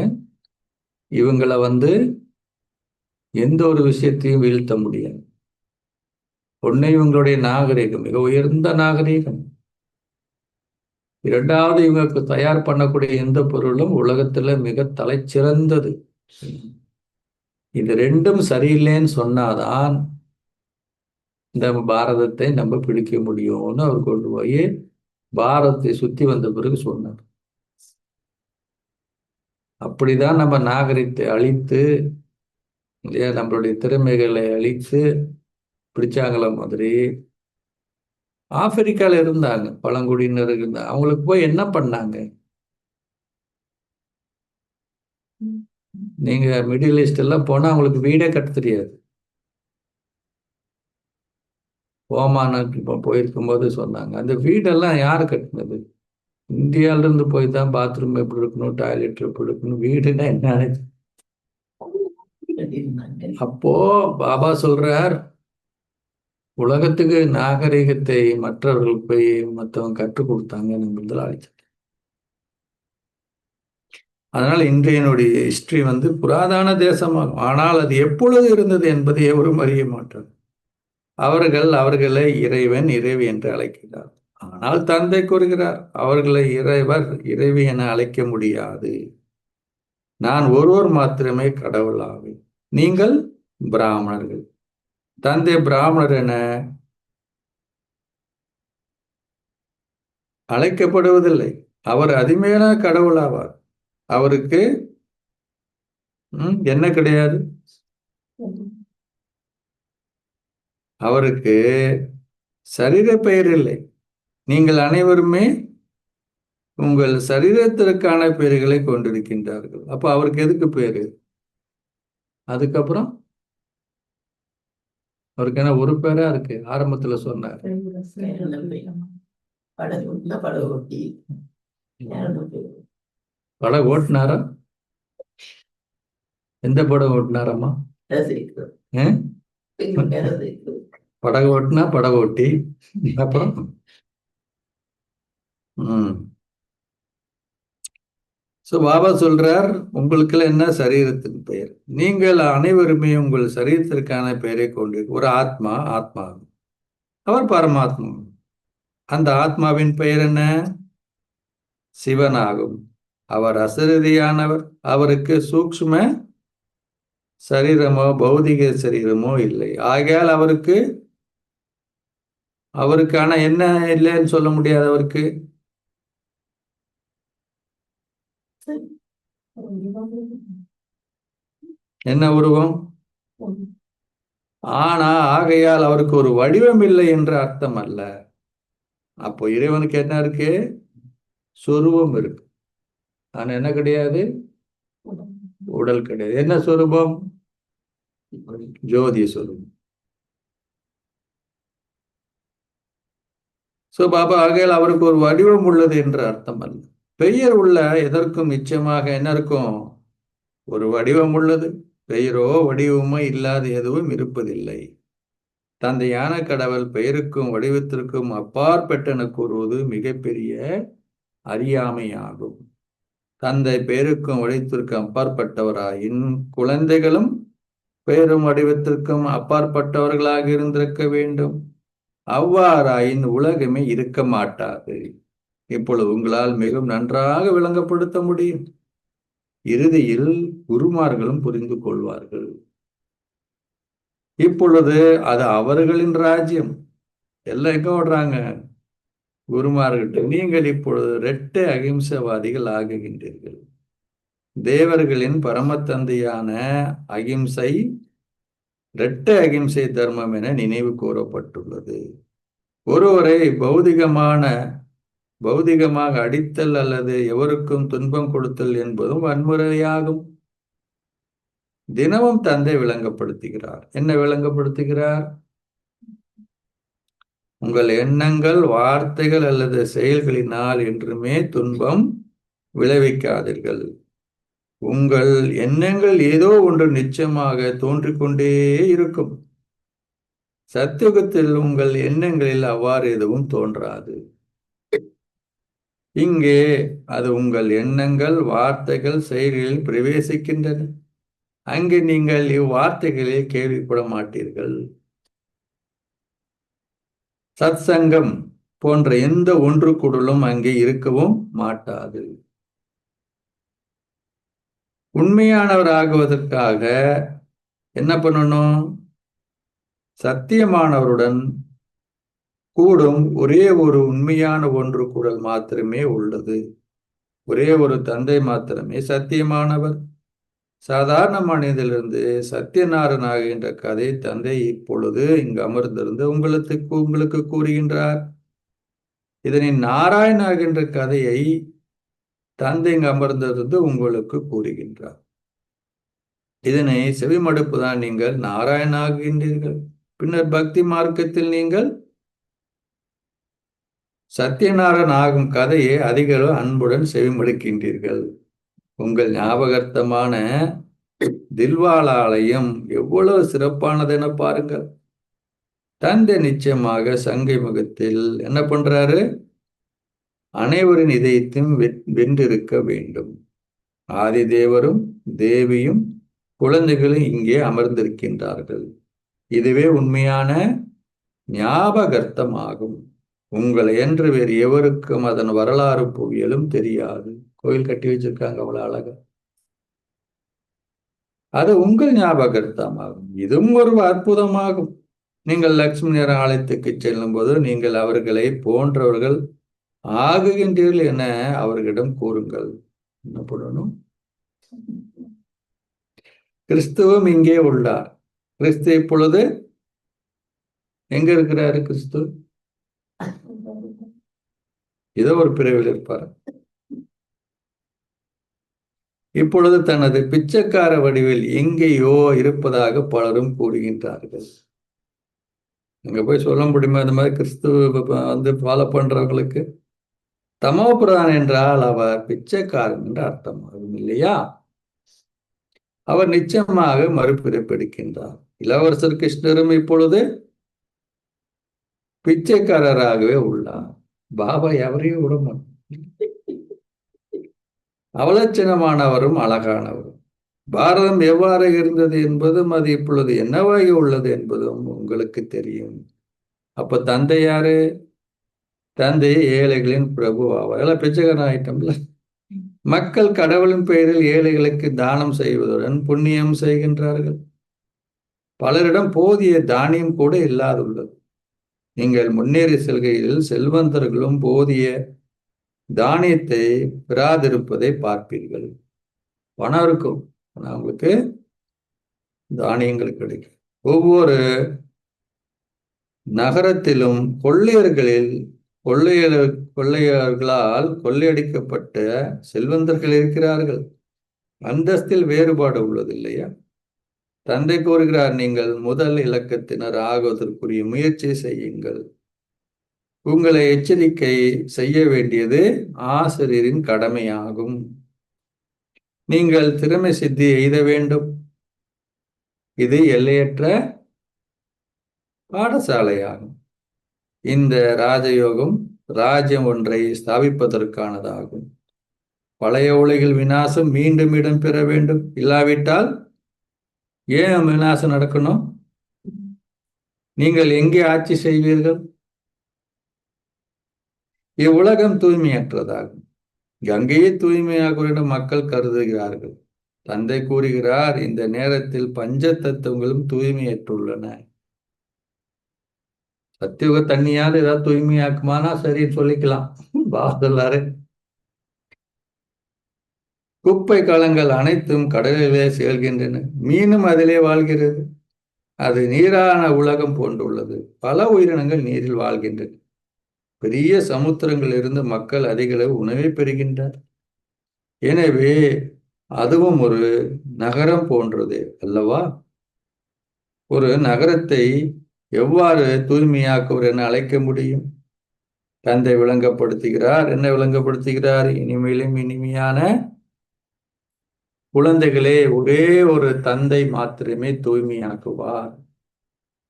இவங்களை வந்து எந்த ஒரு விஷயத்தையும் வீழ்த்த முடியாது. ஒண்ணு இவங்களுடைய நாகரிகம் மிக உயர்ந்த நாகரிகம். இரண்டாவது, இவங்களுக்கு தயார் பண்ணக்கூடிய எந்த பொருளும் உலகத்துல மிக தலைச்சிறந்தது. இது ரெண்டும் சரியில்லைன்னு சொன்னாதான் இந்த பாரதத்தை நம்ம பிடிக்க முடியும்னு அவர் கொண்டு போய் பாரதத்தை சுத்தி வந்த பிறகு சொன்னார். அப்படிதான் நம்ம நாகரிகத்தை அழித்து, இல்லையா, நம்மளுடைய திறமைகளை அழித்து பிடிச்சாங்கள மாதிரி ஆப்பிரிக்கால இருந்தாங்க பழங்குடியினர் இருந்தாங்க. அவங்களுக்கு போய் என்ன பண்ணாங்க? நீங்க மிடில் ஈஸ்ட் எல்லாம் போனா உங்களுக்கு வீடே கட்ட தெரியாது. ஓமானுக்கு இப்போ போயிருக்கும்போது சொன்னாங்க, அந்த வீடெல்லாம் யாரு கட்டினது? இந்தியால இருந்து போய் தான் பாத்ரூம் எப்படி இருக்கணும், டாய்லெட் எப்படி இருக்கணும், வீடுன்னா என்ன. அப்போ பாபா சொல்றார், உலகத்துக்கு நாகரிகத்தை மற்றவர்கள் போய் மற்றவங்க கற்றுக் கொடுத்தாங்க முதலாளி. அதனால இன்றையனுடைய ஹிஸ்டரி புராதன தேசமாகும். ஆனால் அது எப்பொழுது இருந்தது என்பதை எவரும் அறிய மாட்டார். அவர்கள் அவர்களை இறைவன் இறைவி என்று அழைக்கிறார். ஆனால் தந்தை கூறுகிறார், அவர்களை இறைவர் இறைவி என அழைக்க முடியாது. நான் ஒருவர் மாத்திரமே கடவுளாவேன். நீங்கள் பிராமணர்கள். தந்தை பிராமணர் என அழைக்கப்படுவதில்லை. அவர் அதிமேல கடவுளாவார். அவருக்கு என்ன கிடையாது? அவருக்கு சரீர பெயர் இல்லை. நீங்கள் அனைவருமே உங்கள் சரீரத்திற்கான பெயர்களை கொண்டிருக்கின்றார்கள். அப்ப அவருக்கு எதுக்கு பேரு? அதுக்கப்புறம் அவருக்கு என்ன ஒரு பேரா இருக்கு? ஆரம்பத்துல சொன்னார், படம் ஓட்டினாரா? எந்த படம் ஓட்டினாரம்மா? படகு ஓட்டினா படகு ஓட்டி. அப்புறம் பாபா சொல்றார், உங்களுக்கு என்ன சரீரத்தின் பெயர்? நீங்கள் அனைவருமே உங்கள் சரீரத்திற்கான பெயரை கொண்டு ஒரு ஆத்மா. ஆத்மா அவர் பரமாத்மா. அந்த ஆத்மாவின் பெயர் என்ன? சிவனாகும். அவர் அசரீரியானவர். அவருக்கு சூக்ஷ்ம சரீரமோ பௌதிக சரீரமோ இல்லை. ஆகையால் அவருக்கான என்ன இல்லைன்னு சொல்ல முடியாது. அவருக்கு என்ன உருவம்? ஆனா ஆகையால் அவருக்கு ஒரு வடிவம் இல்லை என்று அர்த்தம் அல்ல. அப்போ இறைவனுக்கு என்ன இருக்கு? சொரூபம் இருக்கு. ஆனா என்ன கிடையாது? உடல் கிடையாது. என்ன சொரூபம்? ஜோதி சொரூபம். பாபா ஆகையால் அவருக்கு ஒரு வடிவம் உள்ளது என்று அர்த்தம் அல்ல. பெயர் உள்ள எதற்கும் நிச்சயமாக என்ன இருக்கும்? ஒரு வடிவம் உள்ளது. பெயரோ வடிவமோ இல்லாத எதுவும் இருப்பதில்லை. தந்தையான கடவுள் பெயருக்கும் வடிவத்திற்கும் அப்பாற்பட்டென கூறுவது மிகப்பெரிய அறியாமையாகும். தந்தை பெயருக்கும் வடிவத்திற்கும் அப்பாற்பட்டவராயின் குழந்தைகளும் பெயரும் வடிவத்திற்கும் அப்பாற்பட்டவர்களாக இருந்திருக்க வேண்டும். அவ்வாறாயின் உலகமே இருக்க மாட்டாது. இப்பொழுது உங்களால் மிகவும் நன்றாக விளங்கப்படுத்த முடியும். இறுதியில் குருமார்களும் புரிந்து கொள்வார்கள். இப்பொழுது அது அவர்களின் ராஜ்யம். எல்லாம் எங்க ஓடுறாங்க? குருமார்கிட்ட. நீங்கள் இப்பொழுது இரட்டை அகிம்சவாதிகள் ஆகுகின்றீர்கள். தேவர்களின் பரமத்தந்தையான அகிம்சை இரட்டை அகிம்சை தர்மம் என நினைவு கூறப்பட்டுள்ளது. ஒருவரை பௌதிகமாக அடித்தல் அல்லது எவருக்கும் துன்பம் கொடுத்தல் என்பதும் வன்முறையாகும். தினமும் தந்தை விளங்கப்படுத்துகிறார். என்ன விளங்கப்படுத்துகிறார்? உங்கள் எண்ணங்கள், வார்த்தைகள் அல்லது செயல்களினால் என்றுமே துன்பம் விளைவிக்காதீர்கள். உங்கள் எண்ணங்கள் ஏதோ ஒன்று நிச்சயமாக தோன்றிக்கொண்டே இருக்கும். சத்தியுகத்தில் உங்கள் எண்ணங்களில் அவ்வாறு எதுவும் தோன்றாது. இங்கே அது உங்கள் எண்ணங்கள், வார்த்தைகள், செயல்களில் பிரவேசிக்கின்றன. அங்கே நீங்கள் இவ்வார்த்தைகளில் கேள்விப்பட மாட்டீர்கள். சத் சங்கம் போன்ற எந்த ஒன்று கூடலும் அங்கே இருக்கவும் மாட்டாது. உண்மையானவராகுவதற்காக என்ன பண்ணணும்? சத்தியமானவருடன் கூடும் ஒரே ஒரு உண்மையான ஒன்று கூடல் மாத்திரமே உள்ளது. ஒரே ஒரு தந்தை மாத்திரமே சத்தியமானவர். சாதாரண மனிதனிலிருந்து சத்தியநாராயணன் ஆகின்ற கதை தந்தை இப்பொழுது இங்கு அமர்ந்திருந்து உங்களுக்கு கூறுகின்றார். இதனை நாராயணன் ஆகின்ற கதையை தந்தை இங்கு அமர்ந்திருந்து உங்களுக்கு கூறுகின்றார். இதனை செவிமடுப்பு தான் நீங்கள் நாராயணாகின்றீர்கள். பின்னர் பக்தி மார்க்கத்தில் நீங்கள் சத்யநாராயணன் ஆகும் கதையை அதிக அன்புடன் செவிமடுக்கின்றீர்கள். உங்கள் ஞாபகார்த்தமான தில்வாலாலயம் எவ்வளவு சிறப்பானதென பாருங்கள். தந்தை நிச்சயமாக சங்கை முகத்தில் என்ன பண்றாரு? அனைவரின் இதயத்தையும் வென்றிருக்க வேண்டும். ஆதி தேவரும் தேவியும் குழந்தைகளும் இங்கே அமர்ந்திருக்கின்றார்கள். இதுவே உண்மையான ஞாபகார்த்தமாகும். உங்களை என்று வேறு எவருக்கும் அதன் வரலாறு புவியலும் தெரியாது. கோயில் கட்டி வச்சிருக்காங்க அவ்வளவு அழகா. அது உங்கள் ஞாபகார்த்தமாகும். இதுவும் ஒரு அற்புதமாகும். நீங்கள் லட்சுமி ஆலயத்துக்கு செல்லும் போது நீங்கள் அவர்களை போன்றவர்கள் ஆகுகின்றீர்கள் என அவர்களிடம் கூறுங்கள். என்ன பண்ணணும்? கிறிஸ்துவும் இங்கே உள்ளார். கிறிஸ்து இப்பொழுது எங்க இருக்கிறாரு? கிறிஸ்து ஏதோ ஒரு பிரிவில் இருப்பார். இப்பொழுது தனது பிச்சைக்கார வடிவில் எங்கேயோ இருப்பதாக பலரும் கூறுகின்றார்கள். அங்க போய் சொல்ல முடியுமா? இந்த மாதிரி கிறிஸ்துவ வந்து ஃபாலோ பண்றவங்களுக்கு தமோபிரதான் என்றால் அவர் பிச்சைக்காரன் என்று அர்த்தமாகும் இல்லையா? அவர் நிச்சயமாக மறுபிறப்பெடுக்கின்றார். இளவரசர் கிருஷ்ணரும் இப்பொழுது பிச்சைக்காரராகவே உள்ளார். பாபா எவரையும் விடமாட்டார். அவலட்சணமானவரும் அழகானவரும். பாரதம் எவ்வாறு இருந்தது என்பதும் அது இப்பொழுது என்னவாகி உள்ளது என்பதும் உங்களுக்கு தெரியும். அப்ப தந்தை யாரு? தந்தை ஏழைகளின் பிரபு ஆவார். எல்லாம் பிச்சைக்காரன் ஆயிட்டோம்ல. மக்கள் கடவுளின் பெயரில் ஏழைகளுக்கு தானம் செய்வதுடன் புண்ணியம் செய்கின்றார்கள். பலரிடம் போதிய தானியம் கூட இல்லாதுள்ளது. நீங்கள் முன்னேறி செல்கையில் செல்வந்தர்களும் போதிய தானியத்தை பெறாதிருப்பதை பார்ப்பீர்கள். பணம் இருக்கும், ஆனால் அவங்களுக்கு தானியங்கள் கிடைக்கும். ஒவ்வொரு நகரத்திலும் கொள்ளையர்களால் கொள்ளையடிக்கப்பட்ட செல்வந்தர்கள் இருக்கிறார்கள். அந்தஸ்தில் வேறுபாடு உள்ளது இல்லையா? தந்தை கூறுகிறார், நீங்கள் முதல் இலக்கத்தினர் ஆகுவதற்குரிய முயற்சி செய்யுங்கள். உங்களை எச்சரிக்கை செய்ய வேண்டியது ஆசிரியரின் கடமையாகும். நீங்கள் திறமை சித்தி எய்த வேண்டும். இது எல்லையற்ற பாடசாலையாகும். இந்த ராஜயோகம் ராஜ்யம் ஒன்றை ஸ்தாபிப்பதற்கானதாகும். பழைய உலகில் விநாசம் மீண்டும் இடம் பெற வேண்டும். இல்லாவிட்டால் ஏன் விநாசம் நடக்கணும்? நீங்கள் எங்கே ஆட்சி செய்வீர்கள்? இவ்வுலகம் தூய்மையற்றதாகும். கங்கையை தூய்மையாக மக்கள் கருதுகிறார்கள். தந்தை கூறுகிறார், இந்த நேரத்தில் பஞ்ச தத்துவங்களும் தூய்மையற்றுள்ளன. சத்தியுக தண்ணியால் ஏதாவது தூய்மையாக்குமானா சரின்னு சொல்லிக்கலாம். பாதலாரு குப்பை களங்கள் அனைத்தும் கடலிலே செல்கின்றன. மீனும் அதிலே வாழ்கிறது. அது நீரான உலகம் போன்றுள்ளது. பல உயிரினங்கள் நீரில் வாழ்கின்றன. பெரிய சமுத்திரங்கள் இருந்து மக்கள் அதிக அளவு உணவை பெறுகின்றனர். எனவே அதுவும் ஒரு நகரம் போன்றது அல்லவா? ஒரு நகரத்தை எவ்வாறு தூய்மையாக்குவர் என அழைக்க முடியும்? தந்தை விளங்கப்படுத்துகிறார். என்ன விளங்கப்படுத்துகிறார்? இனிமேலும் இனிமையான குழந்தைகளே, ஒரே ஒரு தந்தை மாத்திரமே தூய்மையாக்குவார்.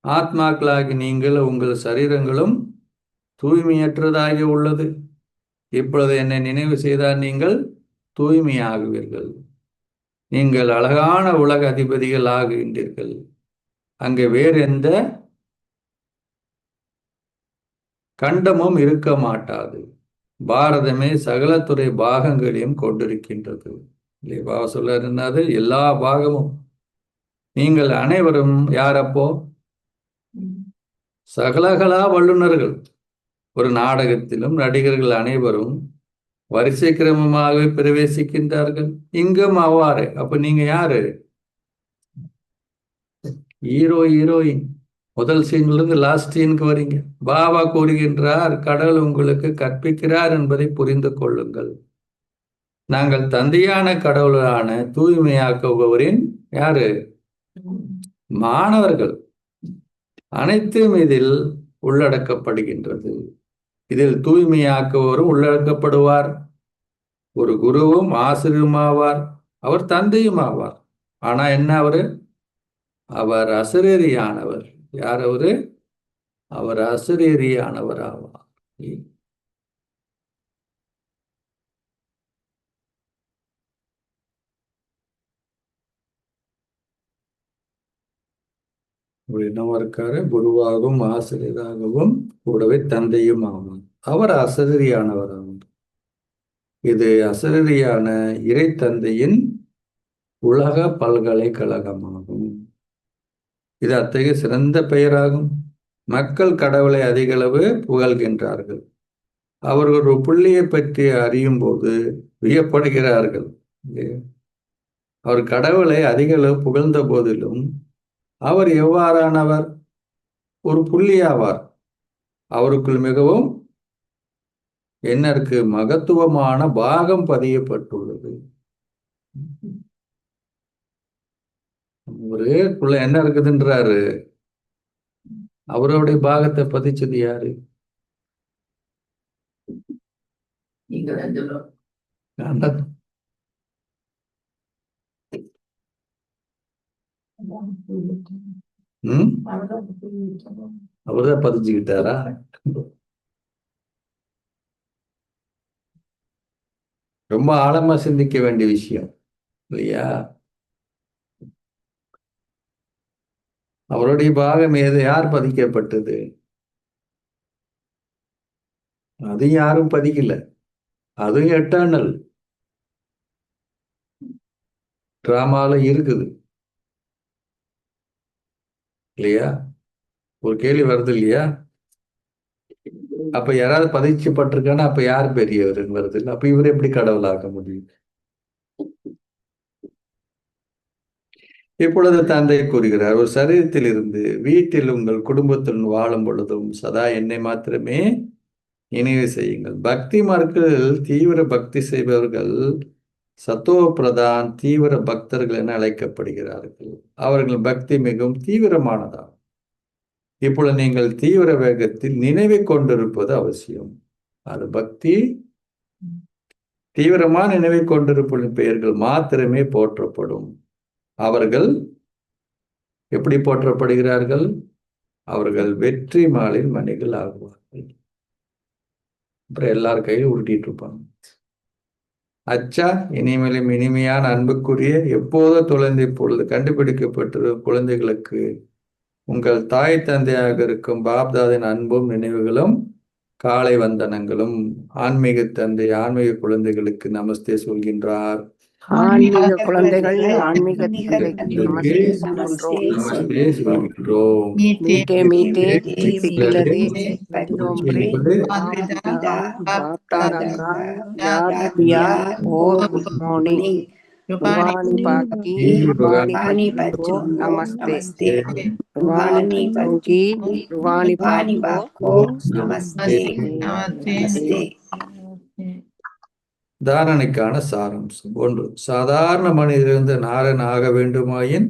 ஆத்மாக்களாகி நீங்கள் உங்கள் சரீரங்களும் தூய்மையற்றதாகி உள்ளது. இப்பொழுது என்னை நினைவு செய்தால் நீங்கள் தூய்மையாகுவீர்கள். நீங்கள் அழகான உலக அதிபதிகள் ஆகுகின்றீர்கள். அங்கே வேறு எந்த கண்டமும் இருக்க மாட்டாது. பாரதமே சகல துறை பாகங்களையும் கொண்டிருக்கின்றது. பாபா சொல்றாரு, என்னது? எல்லா பாகமும். நீங்கள் அனைவரும் யாரப்போ? சகலகலா வல்லுநர்கள். ஒரு நாடகத்திலும் நடிகர்கள் அனைவரும் வரிசை கிரமமாக பிரவேசிக்கின்றார்கள். இங்கும் அவ்வாறு. அப்ப நீங்க யாரு? Hero, heroine. முதல் சீன்ல இருந்து லாஸ்ட் சீனுக்கு வரீங்க. பாபா கூறுகின்றார், கடவுள் உங்களுக்கு கற்பிக்கிறார் என்பதை புரிந்து கொள்ளுங்கள். நாங்கள் தந்தையான கடவுளான தூய்மையாக்குபவரின் யாரு? மாணவர்கள். அனைத்தும் இதில் உள்ளடக்கப்படுகின்றது. இதில் தூய்மையாக்குபவரும் உள்ளடக்கப்படுவார். ஒரு குருவும் ஆசிரியருமாவார். அவர் தந்தையும் ஆவார். ஆனா என்ன அவர் அசரீரியானவர். யார் அவரு? அவர் அசரீரியானவர் ஆவார். என்னவா இருக்காரு? குருவாகவும் ஆசிரியராகவும் கூடவே தந்தையும் ஆவார். அவர் அசரீரியானவர் ஆவார். இது அசரீரியான இறை தந்தையின் உலக பல்கலைக்கழகமாகும். இது அத்தகைய சிறந்த பெயராகும். மக்கள் கடவுளை அதிகளவு புகழ்கின்றார்கள். அவர்கள் ஒரு புள்ளியை பற்றி அறியும் போது வியப்படுகிறார்கள். அவர் கடவுளை அதிகளவு புகழ்ந்த போதிலும் அவர் எவ்வாறானவர்? ஒரு புள்ளியாவார். அவருக்குள் மிகவும் என்ன இருக்கு? மகத்துவமான பாகம் பதியப்பட்டுள்ளது. ஒரேக்குள்ள என்ன இருக்குதுன்றாரு? அவருடைய பாகத்தை பதிச்சது யாரு? அவர்தான் பதிச்சுக்கிட்டாரா? ரொம்ப ஆழமா சிந்திக்க வேண்டிய விஷயம் இல்லையா? அவருடைய பாகம் யார் பதிக்கப்பட்டது? அது யாரும் பதிக்கல. அது எட்டர்னல் டிராமால இருக்குது இல்லையா? ஒரு கேள்வி வருது இல்லையா? அப்ப யாராவது பதிக்கப்பட்டிருக்கானா அப்ப யார் பெரியவர் வருது இல்லை? அப்ப இவர் எப்படி கடவுளாக முடியும்? இப்பொழுது தந்தை கூறுகிறார், ஒரு சரீரத்தில் இருந்து வீட்டில் உங்கள் குடும்பத்துடன் வாழும் பொழுதும் சதா என்னை மாத்திரமே நினைவு செய்யுங்கள். பக்தி மார்க்கத்தில் தீவிர பக்தி செய்பவர்கள் சத்தோ பிரதான் தீவிர பக்தர்கள் என அழைக்கப்படுகிறார்கள். அவர்கள் பக்தி மிகவும் தீவிரமானதாகும். இப்பொழுது நீங்கள் தீவிர வேகத்தில் நினைவை கொண்டிருப்பது அவசியம். அது பக்தி தீவிரமான நினைவை கொண்டிருப்பவர்களின் பெயர்கள் மாத்திரமே போற்றப்படும். அவர்கள் எப்படி போற்றப்படுகிறார்கள்? அவர்கள் வெற்றி மாலின் மணிகள் ஆகுவார்கள். அப்புறம் எல்லார் கையிலும் உருட்டிட்டு இருப்பாங்க. அச்சா, இனிமேலும் இனிமையான அன்புக்குரிய எப்போதோ தொலைந்து இப்பொழுது கண்டுபிடிக்கப்பட்ட குழந்தைகளுக்கு உங்கள் தாய் தந்தையாக இருக்கும் பாப்தாதின் அன்பும் நினைவுகளும் காலை வந்தனங்களும். ஆன்மீக தந்தை ஆன்மீக குழந்தைகளுக்கு நமஸ்தே சொல்கின்றார். ஆன்மீக குழந்தைகள் ஆன்மீக தந்தைக்கு நமஸ்தே சொல்கின்றோம். நமஸ்தே சொல்கின்றோம். மீட்டே மீட்டே பிக்லரே பஞ்சோம்ரே பாப்தாதா யாத் தியா और गुड मॉर्निंग रूहानी बाकी रूहानी बच्चों नमस्ते रूहानी बच्ची रूहानी बाप को नमस्ते नमस्ते. தாரணைக்கான சாராம்சம். 1. சாதாரண மனிதரிலிருந்து நாரன் ஆக வேண்டுமாயின்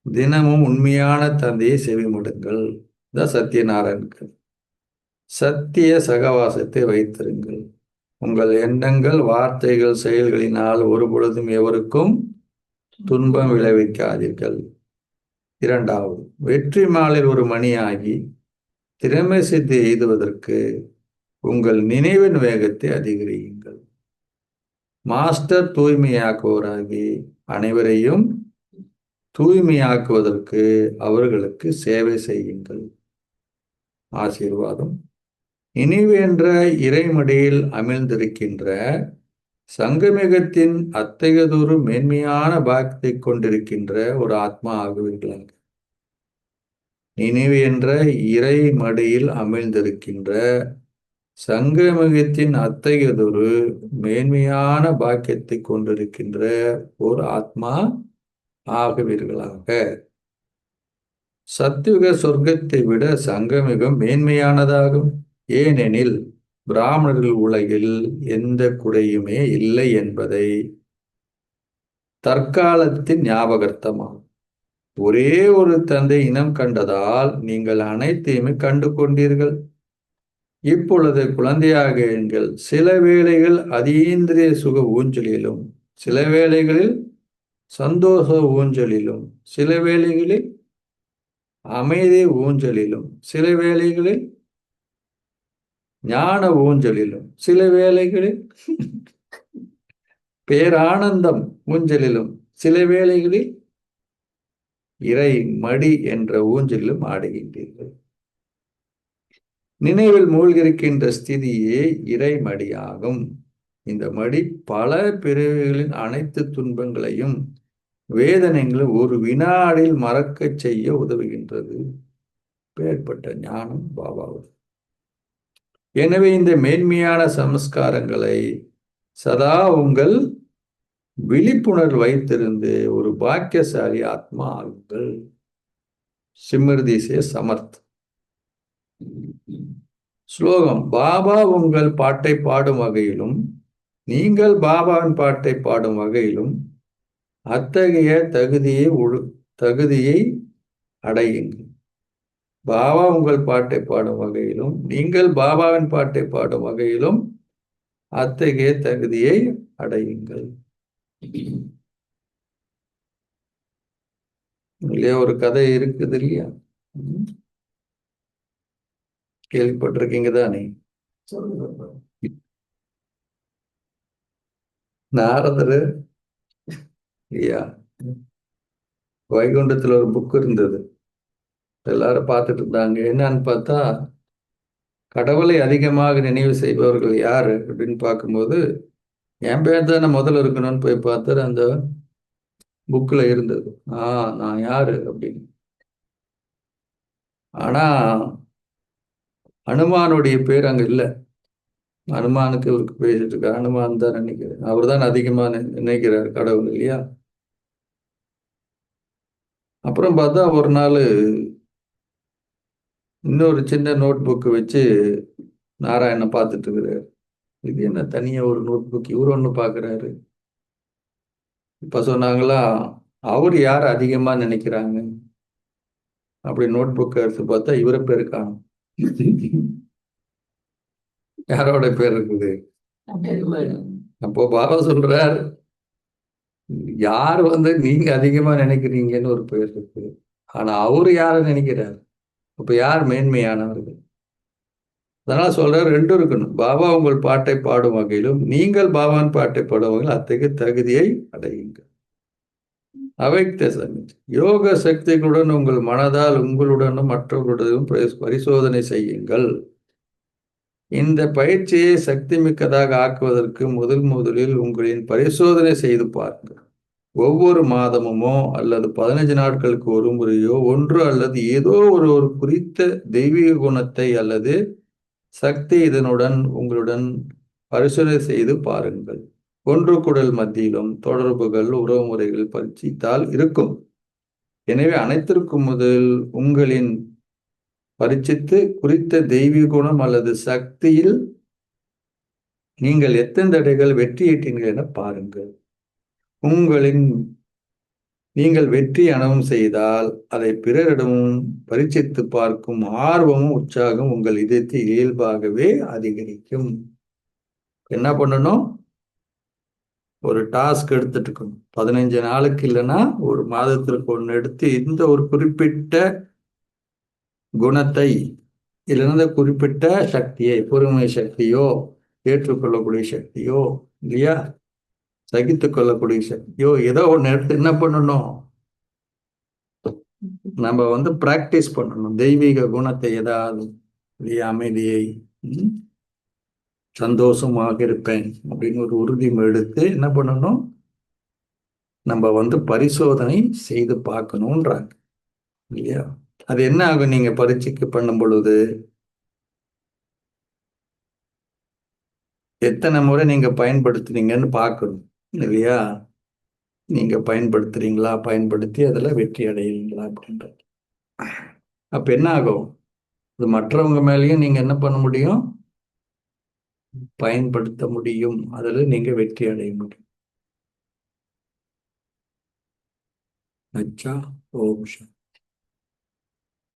தினமும் உண்மையான தந்தையை செவிமடுங்கள். சத்தியநாராயணன். சத்திய சகவாசத்தை வைத்திருங்கள். உங்கள் எண்ணங்கள் வார்த்தைகள் செயல்களினால் ஒரு பொழுதும் எவருக்கும் துன்பம் விளைவிக்காதீர்கள். 2. வெற்றி மாலில் ஒரு மணியாகி திறமை சித்தி எய்துவதற்கு உங்கள் நினைவின் வேகத்தை அதிகரியுங்கள். மாஸ்டர் தூய்மையாக்குவராகி அனைவரையும் தூய்மையாக்குவதற்கு அவர்களுக்கு சேவை செய்யுங்கள். ஆசீர்வாதம். நினைவு என்ற இறைமடியில் அமிழ்ந்திருக்கின்ற சங்கமிகத்தின் அத்தகையதொரு மேன்மையான பாகத்தை கொண்டிருக்கின்ற ஒரு ஆத்மா ஆகுவீர்களாக. நினைவு என்ற இறைமடியில் அமிழ்ந்திருக்கின்ற சங்கமிகத்தின் அத்தகையதொரு மேன்மையான பாக்கியத்தை கொண்டிருக்கின்ற ஒரு ஆத்மா ஆகுவீர்களாக. சத்தியுக சொர்க்கத்தை விட சங்கமிகம் மேன்மையானதாகும். ஏனெனில் பிராமணர்கள் உலகில் எந்த குறையுமே இல்லை என்பதை தற்காலத்தின் ஞாபகார்த்தமாகும். ஒரே ஒரு தந்தை இனம் கண்டதால் நீங்கள் அனைத்தையுமே கண்டு கொண்டீர்கள். இப்பொழுது குழந்தையாக எங்கள் சில வேளைகள் அதீந்திரிய சுக ஊஞ்சலிலும், சில வேளைகளில் சந்தோஷ ஊஞ்சலிலும், சில வேளைகளில் அமைதி ஊஞ்சலிலும், சில வேளைகளில் ஞான ஊஞ்சலிலும், சில வேளைகளில் பேரானந்தம் ஊஞ்சலிலும், சில வேளைகளில் இறை மடி என்ற ஊஞ்சலிலும் ஆடுகின்றீர்கள். நினைவில் மூழ்கிருக்கின்ற ஸ்திதியே இறை மடியாகும். இந்த மடி பல பிறவிகளின் அனைத்து துன்பங்களையும் வேதனைகளும் ஒரு வினாடில் மறக்கச் செய்ய உதவுகின்றது. பேர்பட்ட ஞானம் பாபாவுக்கு. எனவே இந்த மேன்மையான சமஸ்காரங்களை சதா உங்கள் விழிப்புணர்வு வைத்திருந்து ஒரு பாக்கியசாலி ஆத்மா ஆகுங்கள். சிமிர்திசே சமர்த். ஸ்லோகம். பாபா உங்கள் பாட்டை பாடும் வகையிலும் நீங்கள் பாபாவின் பாட்டை பாடும் வகையிலும் அத்தகைய தகுதியை அடையுங்கள். பாபா உங்கள் பாட்டை பாடும் வகையிலும் நீங்கள் பாபாவின் பாட்டை பாடும் வகையிலும் அத்தகைய தகுதியை அடையுங்கள். இல்லையா, ஒரு கதை இருக்குது இல்லையா, கேள்விப்பட்டிருக்கீங்க தானே? நாரதர் இல்லையா, வைகுண்டத்துல ஒரு புக் இருந்தது, எல்லாரும் பார்த்துட்டு இருந்தாங்க. என்னன்னு பார்த்தா, கடவுளை அதிகமாக நினைவு செய்பவர்கள் யாரு அப்படின்னு பார்க்கும்போது என் பேர் தானே முதல்ல இருக்கணும்னு போய் பார்த்தாரு. அந்த புக்ல இருந்தது, நான் யாரு அப்படின்னு. ஆனா அனுமானுடைய பேர் அங்க இல்லை. அனுமானுக்கு இவருக்கு பேசிட்டு இருக்க, அனுமான் தான் நினைக்கிறேன், அவர் தான் அதிகமா நினைக்கிறார் கடவுள் இல்லையா. அப்புறம் பார்த்தா ஒரு நாள் இன்னொரு சின்ன நோட் புக்கு வச்சு நாராயணன் பார்த்துட்டு இருக்கிறாரு. இது என்ன தனியா ஒரு நோட் புக், இவர் ஒண்ணு பாக்குறாரு. இப்ப சொன்னாங்களா, அவர் யார் அதிகமா நினைக்கிறாங்க அப்படி நோட் புக் எடுத்து பார்த்தா இவரை பேர் காணும். யாரோட பேர் இருக்குது? அப்போ பாபா சொல்றார், யார் நீங்க அதிகமா நினைக்கிறீங்கன்னு ஒரு பேர் இருக்கு, ஆனா அவரு யார நினைக்கிறார். அப்ப யார் மேன்மையானவர்கள்? அதனால சொல்றாரு, ரெண்டும் இருக்கணும். பாபா உங்கள் பாட்டை பாடும் வகையிலும் நீங்கள் பாபாவின் பாட்டை பாடும் வகையில் அத்தகைய தகுதியை அடையுங்கள். அவைக்த சமித். யோக சக்திகளுடன் உங்கள் மனதால் உங்களுடனும் மற்றவர்களுடனும் பரிசோதனை செய்யுங்கள். இந்த பயிற்சியை சக்தி மிக்கதாக ஆக்குவதற்கு முதலில் உங்களின் பரிசோதனை செய்து பாருங்கள். ஒவ்வொரு மாதமுமோ அல்லது 15 நாட்களுக்கு ஒரு முறையோ ஒன்று அல்லது ஏதோ ஒரு குறித்த தெய்வீக குணத்தை அல்லது சக்தி இதனுடன் உங்களுடன் பரிசோதனை செய்து பாருங்கள். ஒன்றுக்குடல் மத்தியிலும் தொடர்புகள் உறவுமுறைகள் பரிச்சித்தால் இருக்கும். எனவே அனைத்திற்கும் முதல் உங்களின் பரிச்சித்து குறித்த தெய்வீக குணம் அல்லது சக்தியில் நீங்கள் எத்தனை தடைகள் வெற்றியீட்டீர்கள் என பாருங்கள். நீங்கள் வெற்றி அனுபவம் செய்தால் அதை பிறரிடமும் பரிச்சித்து பார்க்கும் ஆர்வமும் உற்சாகம் உங்கள் இதயத்தை இயல்பாகவே அதிகரிக்கும். என்ன பண்ணணும்? ஒரு டாஸ்க் எடுத்துட்டு இருக்கணும். 15 நாளுக்கு இல்லைன்னா ஒரு மாதத்திற்கு ஒன்று எடுத்து இந்த ஒரு குறிப்பிட்ட குணத்தை இல்லைன்னா குறிப்பிட்ட சக்தியை, பொறுமை சக்தியோ ஏற்றுக்கொள்ளக்கூடிய சக்தியோ இல்லையா, சகித்து கொள்ளக்கூடிய சக்தியோ ஏதோ ஒன்று எடுத்து என்ன பண்ணணும், நம்ம பிராக்டிஸ் பண்ணணும். தெய்வீக குணத்தை ஏதாவது இல்லையா, அமைதியை, சந்தோஷமாக இருப்பேன் அப்படின்னு ஒரு உறுதிமை எடுத்து என்ன பண்ணணும், நம்ம பரிசோதனை செய்து பார்க்கணும்ன்றாங்க இல்லையா. அது என்ன ஆகும், நீங்க பரீட்சைக்கு பண்ணும் பொழுது எத்தனை முறை நீங்க பயன்படுத்துறீங்கன்னு பார்க்கணும் இல்லையா. நீங்க பயன்படுத்துறீங்களா, பயன்படுத்தி அதுல வெற்றி அடைகிறீங்களா அப்படின்றது. அப்ப என்ன ஆகும், அது மற்றவங்க மேலேயும் நீங்க என்ன பண்ண முடியும், பயன்படுத்த முடியும். அதுல நீங்க வெற்றி அடைய முடியும். அச்சா. ஓம் சாந்தி.